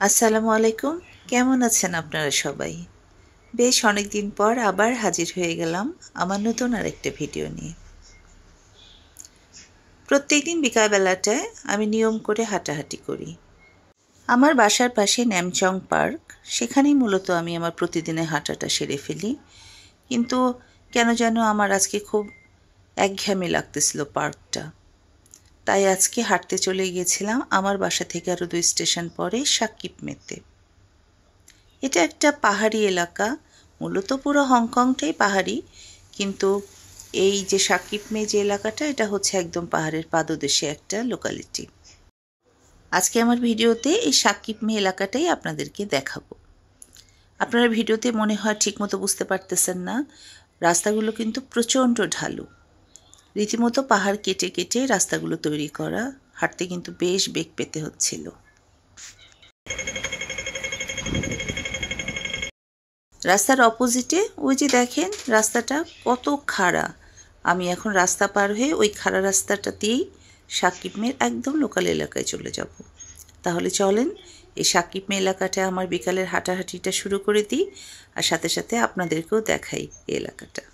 আসসালামু আলাইকুম। কেমন আছেন আপনারা সবাই? বেশ অনেক দিন পর আবার হাজির হয়ে গেলাম আমার নতুন আরেকটা ভিডিও নিয়ে। প্রত্যেকদিন বিকালবেলাটায় আমি নিয়ম করে হাঁটাহাঁটি করি। আমার বাসার পাশে ন্যামচং পার্ক, সেখানেই মূলত আমি আমার প্রতিদিনের হাঁটাটা সেরে ফেলি। কিন্তু কেন যেন আমার আজকে খুব একঘেয়েমি লাগতেছিল পার্কটা। তাই আজকে হাঁটতে চলে গিয়েছিলাম আমার বাসা থেকে আরও 2 স্টেশন পরে সাকিব মেতে। এটা একটা পাহাড়ি এলাকা, মূলত পুরো হংকংটাই পাহাড়ি, কিন্তু এই যে সাকিব মে যে এলাকাটা, এটা হচ্ছে একদম পাহাড়ের পাদদেশে একটা লোকালিটি। আজকে আমার ভিডিওতে এই সাকিব মে এলাকাটাই আপনাদেরকে দেখাবো। আপনারা ভিডিওতে মনে হয় ঠিকমতো বুঝতে পারতেছেন না, রাস্তাগুলো কিন্তু প্রচণ্ড ঢালু, রীতিমতো পাহাড় কেটে কেটে রাস্তাগুলো তৈরি করা। হাঁটতে কিন্তু বেশ বেগ পেতে হচ্ছিল। রাস্তার অপোজিটে ওই যে দেখেন রাস্তাটা কত খাড়া। আমি এখন রাস্তা পার হয়ে ওই খাড়া রাস্তাটা দিয়েই সাকিব মের একদম লোকাল এলাকায় চলে যাব। তাহলে চলেন এই সাকিব মে এলাকাটা আমার বিকালের হাঁটাহাঁটিটা শুরু করে দিই, আর সাথে সাথে আপনাদেরকেও দেখাই এই এলাকাটা।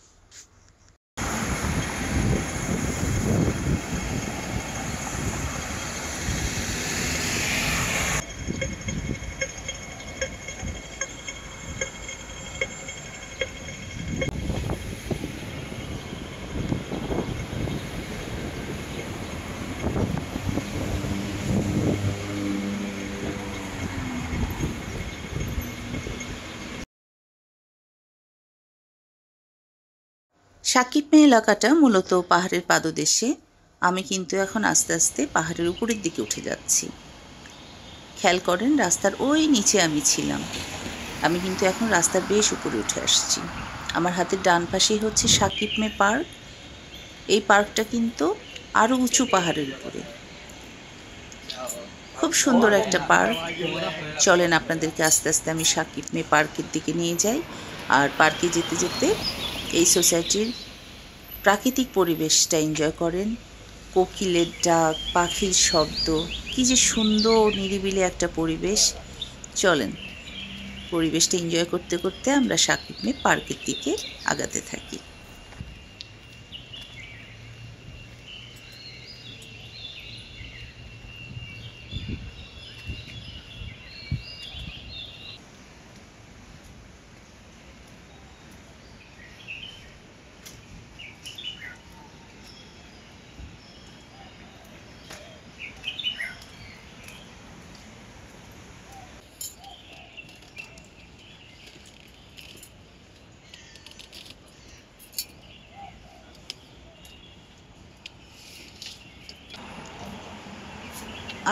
সাকিব মে এলাকাটা মূলত পাহাড়ের পাদদেশে। আমি কিন্তু এখন আস্তে আস্তে পাহাড়ের উপরের দিকে উঠে যাচ্ছি। খেয়াল করেন রাস্তার ওই নিচে আমি ছিলাম, আমি কিন্তু এখন রাস্তার বেশ উপরে উঠে আসছি। আমার হাতের ডান পাশেই হচ্ছে সাকিব মে পার্ক। এই পার্কটা কিন্তু আরও উঁচু পাহাড়ের উপরে, খুব সুন্দর একটা পার্ক। চলেন আপনাদেরকে আস্তে আস্তে আমি সাকিব মে পার্কের দিকে নিয়ে যাই। আর পার্কে যেতে যেতে এই সোসাইটির প্রাকৃতিক পরিবেশটা এনজয় করেন। কোকিলের ডাক, পাখির শব্দ, কী যে সুন্দর নিরিবিলি একটা পরিবেশ। চলেন পরিবেশটা এনজয় করতে করতে আমরা সাকিব মে পার্কের দিকে আগাতে থাকি।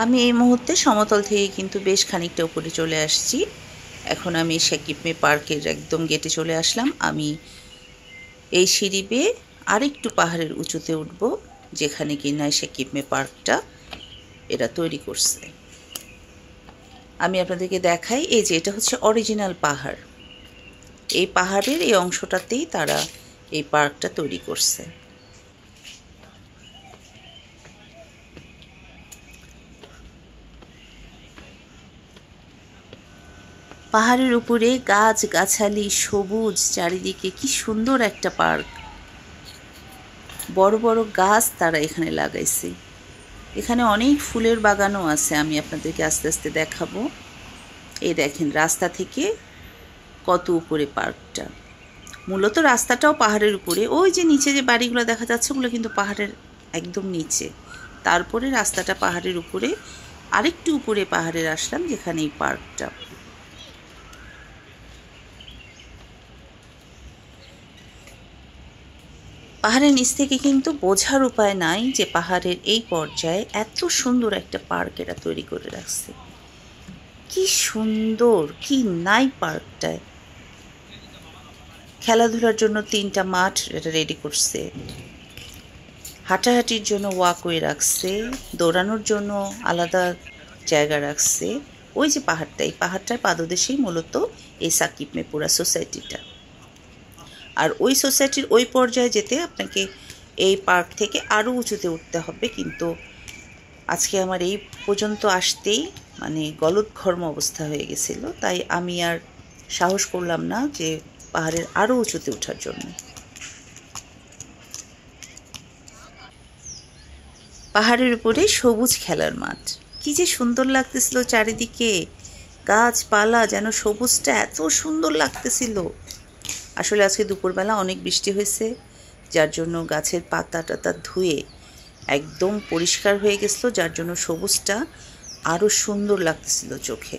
আমি এই মুহূর্তে সমতল থেকে কিন্তু বেশ খানিকটা উপরে চলে আসছি। এখন আমি সাকিব মে পার্কের একদম গেটে চলে আসলাম। আমি এই সিঁড়ি বেয়ে আরেকটু পাহাড়ের উঁচুতে উঠব, যেখানে কিনা সাকিব মে পার্কটা এরা তৈরি করছে। আমি আপনাদেরকে দেখাই, এই যে এটা হচ্ছে অরিজিনাল পাহাড়। এই পাহাড়ের এই অংশটাতেই তারা এই পার্কটা তৈরি করছে। পাহাড়ের উপরে গাছ গাছালি সবুজ চারিদিকে, কি সুন্দর একটা পার্ক। বড় বড় গাছ তারা এখানে লাগাইছে। এখানে অনেক ফুলের বাগানও আছে, আমি আপনাদেরকে আস্তে আস্তে দেখাবো। এই দেখেন রাস্তা থেকে কত উপরে পার্কটা। মূলত রাস্তাটাও পাহাড়ের উপরে। ওই যে নিচে যে বাড়িগুলো দেখা যাচ্ছে ওগুলো কিন্তু পাহাড়ের একদম নিচে, তারপরে রাস্তাটা পাহাড়ের উপরে। আরেকটু উপরে পাহাড়ের আসলাম যেখানে এই পার্কটা। পাহাড়ের নিচ থেকে কিন্তু বোঝার উপায় নাই যে পাহাড়ের এই পর্যায়ে এত সুন্দর একটা পার্ক এরা তৈরি করে রাখছে। কি সুন্দর, কি নাই পার্কটায়। খেলাধুলার জন্য 3টা মাঠ এটা রেডি করছে, হাঁটাহাঁটির জন্য ওয়াকওয়ে রাখছে, দৌড়ানোর জন্য আলাদা জায়গা রাখছে। ওই যে পাহাড়টা, এই পাহাড়টার পাদদেশেই মূলত এই সাকিব মে পুরা সোসাইটিটা। আর ওই সোসাইটির ওই পর্যায়ে যেতে আপনাকে এই পার্ক থেকে আরও উঁচুতে উঠতে হবে, কিন্তু আজকে আমার এই পর্যন্ত আসতেই মানে গলদঘর্ম অবস্থা হয়ে গেছিল, তাই আমি আর সাহস করলাম না যে পাহাড়ের আরও উঁচুতে ওঠার জন্য। পাহাড়ের উপরে সবুজ খেলার মাঠ, কি যে সুন্দর লাগতেছিল চারিদিকে, গাছপালা, যেন সবুজটা এত সুন্দর লাগতেছিল। আসলে আজকে দুপুরবেলা অনেক বৃষ্টি হয়েছে, যার জন্য গাছের পাতা টাতা ধুয়ে একদম পরিষ্কার হয়ে গেছিলো, যার জন্য সবুজটা আরও সুন্দর লাগতেছিল চোখে।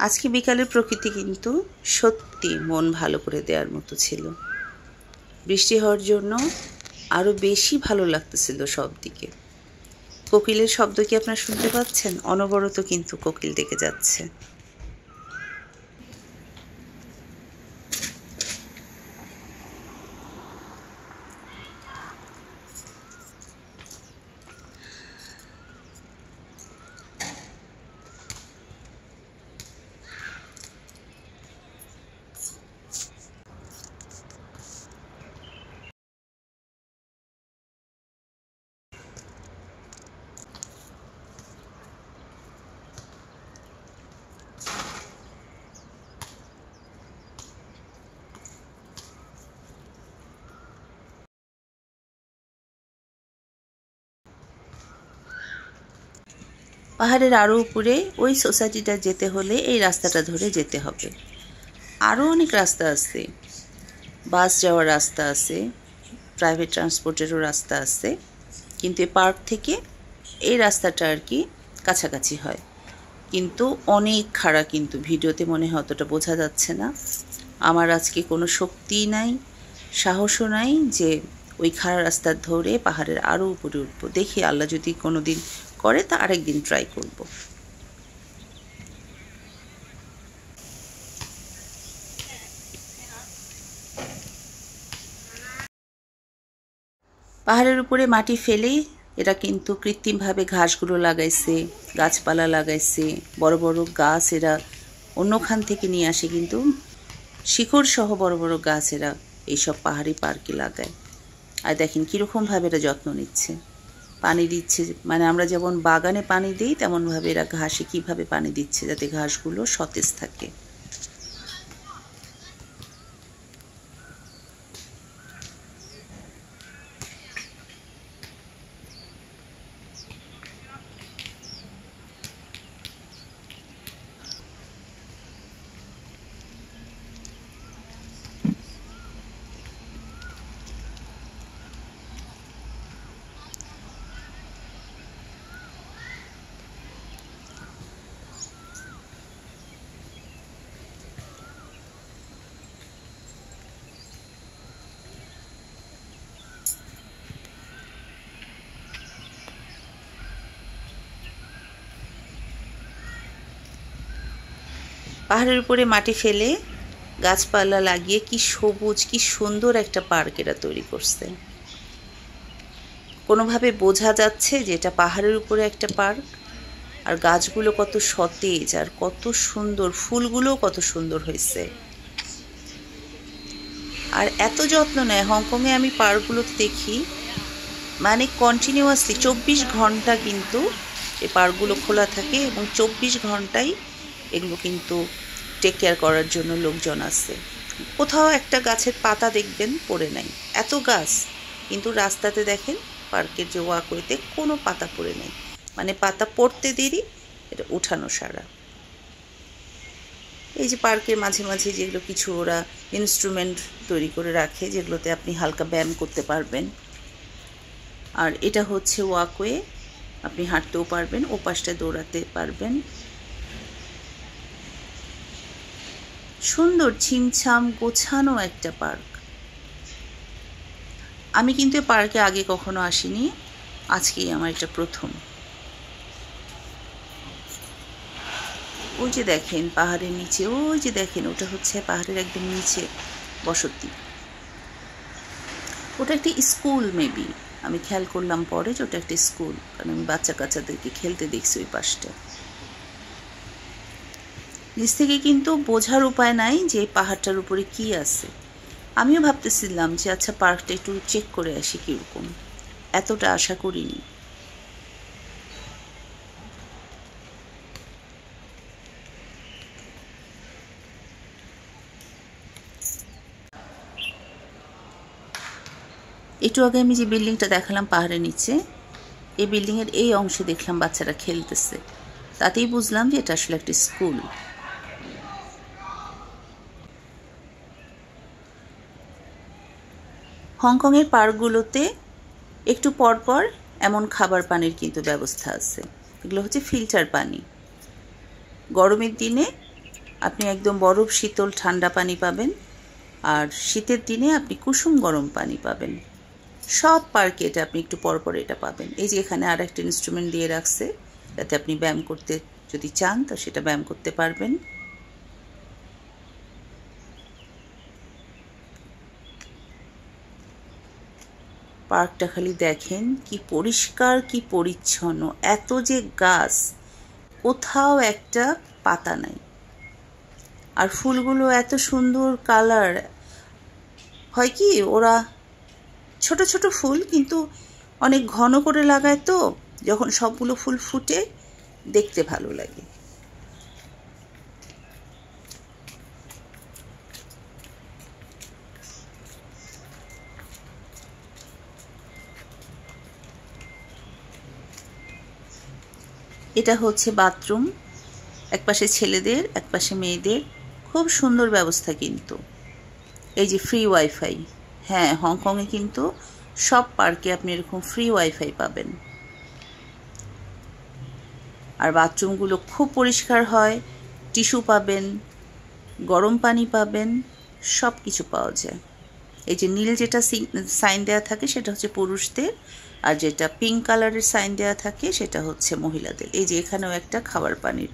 আজকে বিকালের প্রকৃতি কিন্তু সত্যি মন ভালো করে দেওয়ার মতো ছিল। বৃষ্টি হওয়ার জন্য আরও বেশি ভালো লাগতেছিল সব দিকে। কোকিলের শব্দ কি আপনারা শুনতে পাচ্ছেন? অনবরত কিন্তু কোকিল ডেকে যাচ্ছে। পাহাড়ের আরও উপরে ওই সোসাইটিটা যেতে হলে এই রাস্তাটা ধরে যেতে হবে। আরও অনেক রাস্তা আছে, বাস যাওয়ার রাস্তা আছে, প্রাইভেট ট্রান্সপোর্টেরও রাস্তা আছে, কিন্তু এই পার্ক থেকে এই রাস্তাটা আর কি কাছাকাছি হয়, কিন্তু অনেক খাড়া। কিন্তু ভিডিওতে মনে হয় অতটা বোঝা যাচ্ছে না। আমার আজকে কোনো শক্তিই নাই, সাহসও নাই যে ওই খাড়া রাস্তা ধরে পাহাড়ের আরও উপরে উঠবো। দেখি আল্লাহ যদি কোনো দিন করে তা আরেকদিন ট্রাই করব। পাহাড়ের উপরে মাটি ফেলেই এরা কিন্তু কৃত্রিমভাবে ঘাসগুলো লাগাইছে, গাছপালা লাগাইছে, বড় বড় গাছ এরা অন্যখান থেকে নিয়ে আসে, কিন্তু শিকড় সহ বড় বড় গাছ এরা এইসব পাহাড়ি পার্কে লাগায়। আর দেখেন কীরকমভাবে এরা যত্ন নিচ্ছে, পানি দিচ্ছে। মানে আমরা যেমন বাগানে পানি দিই, তেমনভাবে এরা ঘাসে কীভাবে পানি দিচ্ছে যাতে ঘাসগুলো সতেজ থাকে। পাহাড়ের উপরে মাটি ফেলে গাছপালা লাগিয়ে কি সবুজ, কি সুন্দর একটা পার্ক এরা তৈরি করছে। কোনোভাবে বোঝা যাচ্ছে যে এটা পাহাড়ের উপরে একটা পার্ক। আর গাছগুলো কত সতেজ আর কত সুন্দর, ফুলগুলোও কত সুন্দর হয়েছে। আর এত যত্ন নেয়। হংকংয়ে আমি পার্কগুলোতে দেখি মানে কন্টিনিউয়াসলি 24 ঘন্টা কিন্তু এই পার্কগুলো খোলা থাকে, এবং 24 ঘন্টাই এগুলো কিন্তু টেক কেয়ার করার জন্য লোকজন আছে। কোথাও একটা গাছের পাতা দেখবেন পড়ে নাই, এত গাছ, কিন্তু রাস্তাতে দেখেন পার্কের যে ওয়াকওয়েতে কোনো পাতা পড়ে নেই। মানে পাতা পড়তে দেরি, এটা উঠানো সারা। এই যে পার্কের মাঝে মাঝে যেগুলো কিছু ওরা ইনস্ট্রুমেন্ট তৈরি করে রাখে, যেগুলোতে আপনি হালকা ব্যায়াম করতে পারবেন। আর এটা হচ্ছে ওয়াকওয়ে, আপনি হাঁটতেও পারবেন, ও পাশটা দৌড়াতে পারবেন। সুন্দর ছিমছাম গোছানো একটা পার্ক। আমি কিন্তু পার্কে আগে কখনো আসিনি, আজকেই আমার এটা প্রথম। ওই যে দেখেন পাহাড়ের নিচে, ওই যে দেখেন ওটা হচ্ছে পাহাড়ের একদম নিচে বসতি। ওটা একটি স্কুল মেবি, আমি খেয়াল করলাম পরে যে ওটা একটি স্কুল, কারণ আমি বাচ্চা কাচ্চাদেরকে খেলতে দেখছি ওই পাশটা। নিচ থেকে কিন্তু বোঝার উপায় নাই যে পাহাড়টার উপরে কি আছে। আমিও ভাবতেছিলাম যে আচ্ছা পার্কটা একটু চেক করে আসি কীরকম, এতটা আশা করিনি। একটু আগে আমি যে বিল্ডিংটা দেখালাম পাহাড়ের নিচে, এই বিল্ডিংয়ের এই অংশে দেখলাম বাচ্চারা খেলতেছে, তাতেই বুঝলাম যে এটা আসলে একটি স্কুল। হংকংয়ের পার্কগুলোতে একটু পরপর এমন খাবার পানির কিন্তু ব্যবস্থা আছে। এগুলো হচ্ছে ফিল্টার পানি। গরমের দিনে আপনি একদম বরফ শীতল ঠান্ডা পানি পাবেন, আর শীতের দিনে আপনি কুসুম গরম পানি পাবেন। সব পার্কে এটা আপনি একটু পরপর এটা পাবেন। এই যে এখানে আর একটা ইনস্ট্রুমেন্ট দিয়ে রাখছে, যাতে আপনি ব্যায়াম করতে যদি চান তো সেটা ব্যায়াম করতে পারবেন। পার্কটা খালি দেখেন কি পরিষ্কার কি পরিচ্ছন্ন, এত যে গাছ, কোথাও একটা পাতা নাই। আর ফুলগুলো এত সুন্দর কালার, হয় কি ওরা ছোট ছোট ফুল কিন্তু অনেক ঘন করে লাগায়, তো যখন সবগুলো ফুল ফুটে দেখতে ভালো লাগে। এটা হচ্ছে বাথরুম, একপাশে ছেলেদের একপাশে মেয়েদের, খুব সুন্দর ব্যবস্থা কিন্তু। এই যে ফ্রি ওয়াইফাই, হ্যাঁ হংকংয়ে কিন্তু সব পার্কে আপনি এরকম ফ্রি ওয়াইফাই পাবেন। আর বাথরুমগুলো খুব পরিষ্কার হয়, টিস্যু পাবেন, গরম পানি পাবেন, সব কিছু পাওয়া যায়। এই যে নীল যেটা সাইন দেওয়া থাকে সেটা হচ্ছে পুরুষদের, আর যেটা পিঙ্ক কালারের সাইন দেওয়া থাকে সেটা হচ্ছে মহিলাদের। এই যে এখানেও একটা খাবার পানির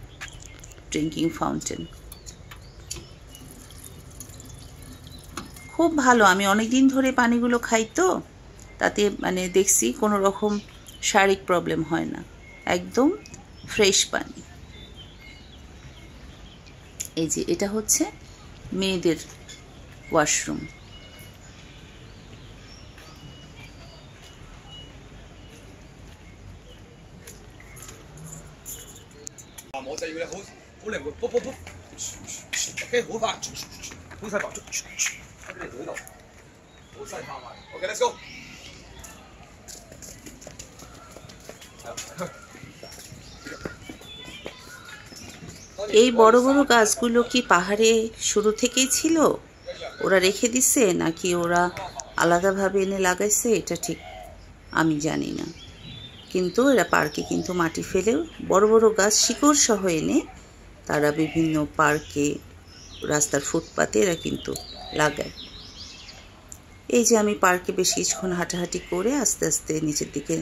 ড্রিঙ্কিং ফাউন্টেন, খুব ভালো। আমি অনেক দিন ধরে পানিগুলো খাই, তো তাতে মানে দেখছি কোনো রকম শারীরিক প্রবলেম হয় না, একদম ফ্রেশ পানি। এই যে এটা হচ্ছে মেয়েদের ওয়াশরুম।我就要你好靈活，卜卜卜，OK，好快，好細白，喺你嘴度，好細拍埋 ，OK，let's go。এই বড় বড় গাছগুলো কি পাহাড়ে শুরু থেকেই ছিল, ওরা রেখে দিছে নাকি ওরা আলাদাভাবে এনে লাগাইছে এটা ঠিক আমি জানি না। কিন্তু এরা পার্কে কিন্তু মাটি ফেলেও বড় বড় গাছ শিকড় সহ এনে তারা বিভিন্ন পার্কে, রাস্তার ফুটপাতে এরা কিন্তু লাগায়। এই যে আমি পার্কে বেশ কিছুক্ষণ হাঁটাহাঁটি করে আস্তে আস্তে নিচের দিকে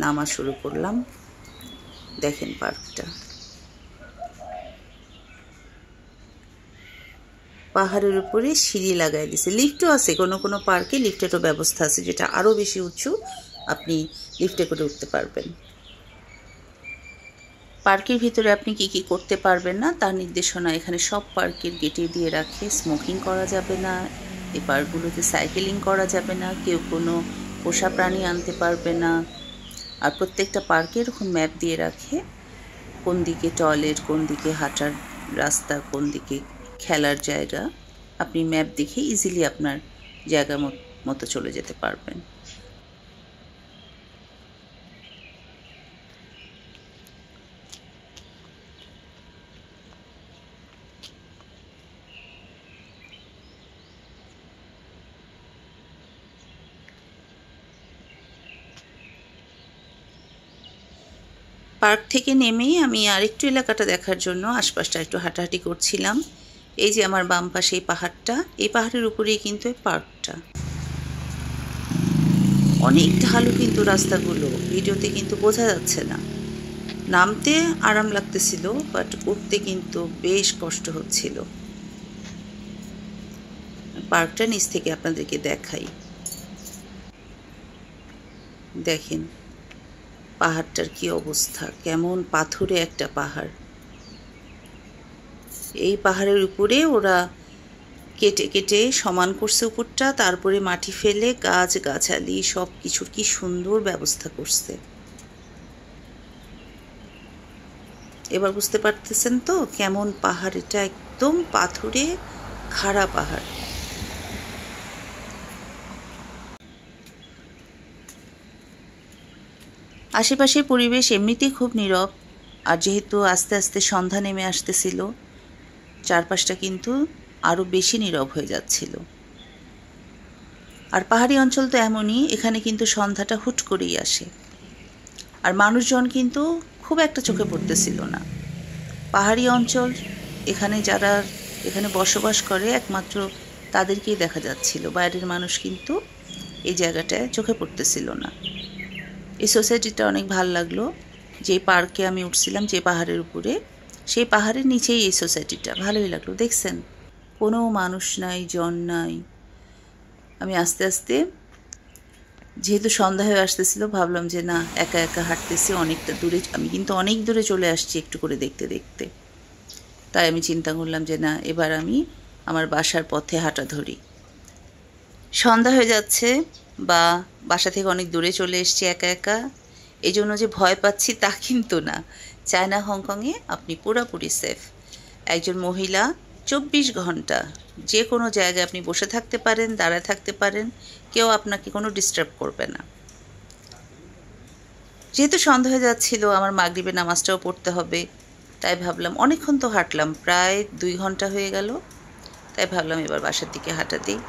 নামা শুরু করলাম। দেখেন পার্কটা পাহাড়ের উপরে সিঁড়ি লাগাই দিছে, লিফটও আছে, কোনো কোনো পার্কে লিফটেরও ব্যবস্থা আছে, যেটা আরও বেশি উঁচু, আপনি লিফটে করে উঠতে পারবেন। পার্কের ভিতরে আপনি কি কি করতে পারবেন না তার নির্দেশনা এখানে সব পার্কের গেটে দিয়ে রাখে। স্মোকিং করা যাবে না, এই পার্কগুলোতে সাইকেলিং করা যাবে না, কেউ কোনো পোষা প্রাণী আনতে পারবে না। আর প্রত্যেকটা পার্কে এরকম ম্যাপ দিয়ে রাখে, কোন দিকে টয়লেট, কোন দিকে হাঁটার রাস্তা, কোন দিকে খেলার জায়গা, আপনি ম্যাপ দেখে ইজিলি আপনার জায়গা মতো চলে যেতে পারবেন। পার্ক থেকে নেমেই আমি আরেকটু এলাকাটা দেখার জন্য আশপাশটা একটু হাঁটাহাঁটি করছিলাম। এই যে আমার বাম পাশে এই পাহাড়টা, এই পাহাড়ের উপরেই কিন্তু এই পার্কটা। অনেক ঢালু কিন্তু রাস্তাগুলো, ভিডিওতে কিন্তু বোঝা যাচ্ছে না। নামতে আরাম লাগতেছিল, বাট উঠতে কিন্তু বেশ কষ্ট হচ্ছিল। পার্কটা নিচ থেকে আপনাদেরকে দেখাই। দেখেন পাহাড়টার কি অবস্থা, কেমন পাথুরে একটা পাহাড়। এই পাহাড়ের উপরে ওরা কেটে কেটে সমান করছে উপরটা, তারপরে মাটি ফেলে গাছ গাছালি সব কিছুর কি সুন্দর ব্যবস্থা করছে। এবার বুঝতে পারতেছেন তো কেমন পাহাড় এটা, একদম পাথুরে খাড়া পাহাড়। আশেপাশের পরিবেশ এমনিতেই খুব নীরব, আর যেহেতু আস্তে আস্তে সন্ধ্যা নেমে আসতেছিল, চারপাশটা কিন্তু আরও বেশি নীরব হয়ে যাচ্ছিল। আর পাহাড়ি অঞ্চল তো এমনই, এখানে কিন্তু সন্ধ্যাটা হুট করেই আসে। আর মানুষজন কিন্তু খুব একটা চোখে পড়তেছিল না। পাহাড়ি অঞ্চল, এখানে যারা এখানে বসবাস করে একমাত্র তাদেরকেই দেখা যাচ্ছিল, বাইরের মানুষ কিন্তু এই জায়গাটায় চোখে পড়তেছিল না। এই সোসাইটিটা অনেক ভালো লাগলো। যে পার্কে আমি উঠছিলাম, যে পাহাড়ের উপরে, সেই পাহাড়ের নিচেই এই সোসাইটিটা, ভালোই লাগলো। দেখছেন কোনো মানুষ নাই, জন নাই। আমি আস্তে আস্তে, যেহেতু সন্ধ্যা হয়ে আসতেছিল, ভাবলাম যে না, একা একা হাঁটতেছি অনেকটা দূরে, আমি কিন্তু অনেক দূরে চলে আসছি একটু করে দেখতে দেখতে। তাই আমি চিন্তা করলাম যে না, এবার আমি আমার বাসার পথে হাঁটা ধরি। সন্ধ্যা হয়ে যাচ্ছে, বা বাসা থেকে অনেক দূরে চলে এসেছি একা একা। এই জন্য যে ভয় পাচ্ছি তা কিন্তু না। চায়না হংকংয়ে আপনি পুরোপুরি সেফ। একজন মহিলা 24 ঘন্টা যে কোনো জায়গায় আপনি বসে থাকতে পারেন, দাঁড়ায় থাকতে পারেন, কেউ আপনাকে কোনো ডিস্টার্ব করবে না। যেহেতু সন্ধ্যা হয়ে যাচ্ছিল, আমার মাগরিবের নামাজটাও পড়তে হবে, তাই ভাবলাম, অনেকক্ষণ তো হাঁটলাম, প্রায় 2 ঘন্টা হয়ে গেল, তাই ভাবলাম এবার বাসার দিকে হাঁটা দিই।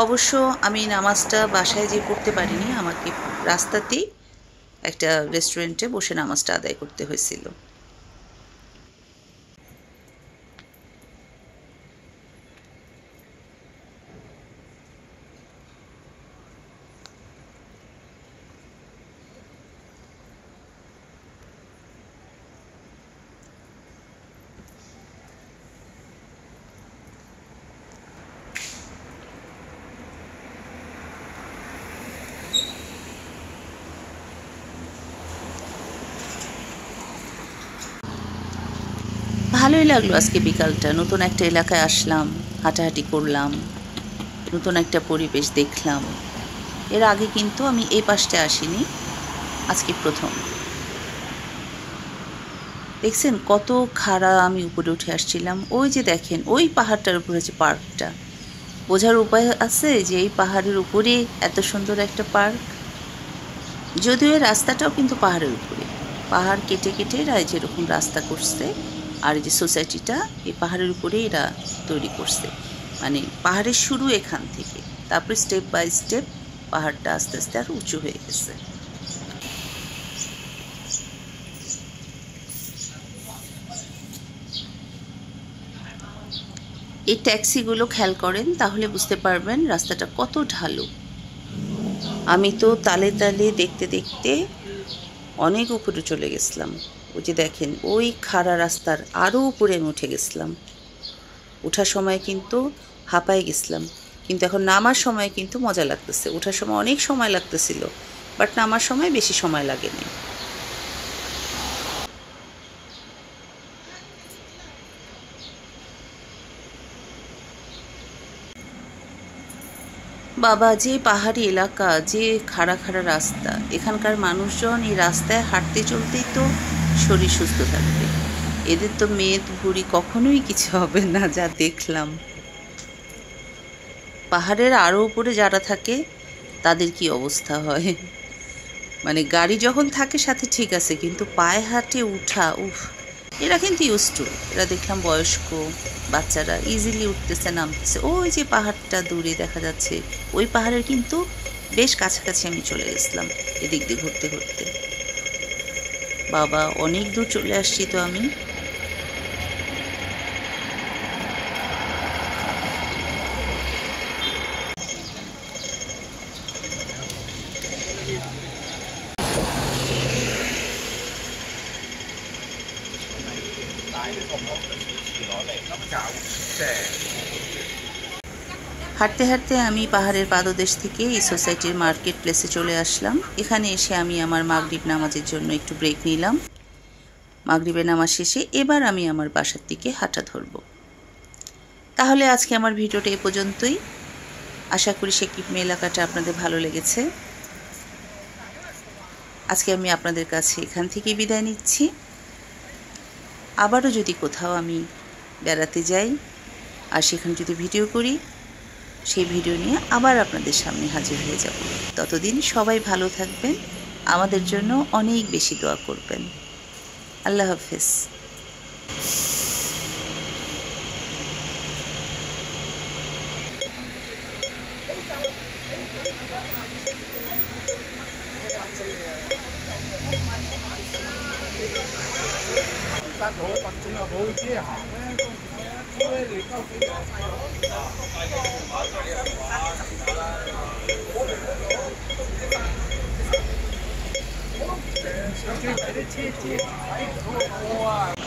অবশ্য আমি নামাজটা বাসায় যেয়ে পড়তে পারিনি, আমাকে রাস্তাতেই একটা রেস্টুরেন্টে বসে নামাজটা আদায় করতে হয়েছিল। ভালোই লাগলো আজকে বিকালটা, নতুন একটা এলাকায় আসলাম, হাঁটাহাঁটি করলাম, নতুন একটা পরিবেশ দেখলাম। এর আগে কিন্তু আমি এই পাশটা আসিনি, আজকে প্রথম। দেখছেন কত খাড়া, আমি উপরে উঠে আসছিলাম। ওই যে দেখেন ওই পাহাড়টার উপরে হচ্ছে পার্কটা। বোঝার উপায় আছে যে এই পাহাড়ের উপরে এত সুন্দর একটা পার্ক। যদিও এই রাস্তাটাও কিন্তু পাহাড়ের উপরে, পাহাড় কেটে কেটে এরা যেরকম রাস্তা করছে, আর এই যে সোসাইটিটা এই পাহাড়ের উপরে এরা তৈরি করছে। মানে পাহাড়ের শুরু এখান থেকে, তারপরে স্টেপ বাই স্টেপ পাহাড়টা আস্তে আস্তে আর উঁচু হয়ে গেছে। এই ট্যাক্সিগুলো খেয়াল করেন তাহলে বুঝতে পারবেন রাস্তাটা কত ঢালু। আমি তো তালে তালে দেখতে দেখতে অনেক উপরে চলে গেছিলাম। ওই যে দেখেন ওই খাড়া রাস্তার আরও উপরে আমি উঠে গেছিলাম। ওঠার সময় কিন্তু হাঁপায়ে গেছিলাম, কিন্তু এখন নামার সময় কিন্তু মজা লাগতেছে। ওঠার সময় অনেক সময় লাগতেছিল, বাট নামার সময় বেশি সময় লাগেনি। বাবা, যে পাহাড়ি এলাকা, যে খাড়া খাড়া রাস্তা, এখানকার মানুষজন এই রাস্তায় হাঁটতে চলতেই তো শরীর সুস্থ থাকবে। এদের তো মেদ ভুঁড়ি কখনোই কিছু হবে না, যা দেখলাম। পাহাড়ের আরও উপরে যারা থাকে তাদের কি অবস্থা হয়, মানে গাড়ি যখন থাকে সাথে ঠিক আছে, কিন্তু পায়ে হাঁটে উঠা, উফ। এরা কিন্তু ইউজ টু, এরা দেখলাম বয়স্ক বাচ্চারা ইজিলি উঠতেছে নামতেছে। ওই যে পাহাড়টা দূরে দেখা যাচ্ছে, ওই পাহাড়ের কিন্তু বেশ কাছাকাছি আমি চলে গেছিলাম এদিক দিয়ে ঘুরতে ঘুরতে। বাবা, অনেক দূর চলে আসছি তো আমি। হাঁটতে হাঁটতে আমি পাহাড়ের পাদদেশ থেকে এই সোসাইটির মার্কেট প্লেসে চলে আসলাম। এখানে এসে আমি আমার মাগরিব নামাজের জন্য একটু ব্রেক নিলাম। মাগরিবের নামাজ শেষে এবার আমি আমার বাসার দিকে হাঁটা ধরব। তাহলে আজকে আমার ভিডিওটা এ পর্যন্তই। আশা করি সেকিপ এলাকাটা আপনাদের ভালো লেগেছে। আজকে আমি আপনাদের কাছে এখান থেকে বিদায় নিচ্ছি। আবারও যদি কোথাও আমি বেড়াতে যাই আর সেখানে যদি ভিডিও করি, সেই ভিডিও নিয়ে আবার আপনাদের সামনে হাজির হয়ে যাব। ততদিন সবাই ভালো থাকবেন, আমাদের জন্য অনেক বেশি দোয়া করবেন। আল্লাহ হাফেজ।切切切，哎，多啊！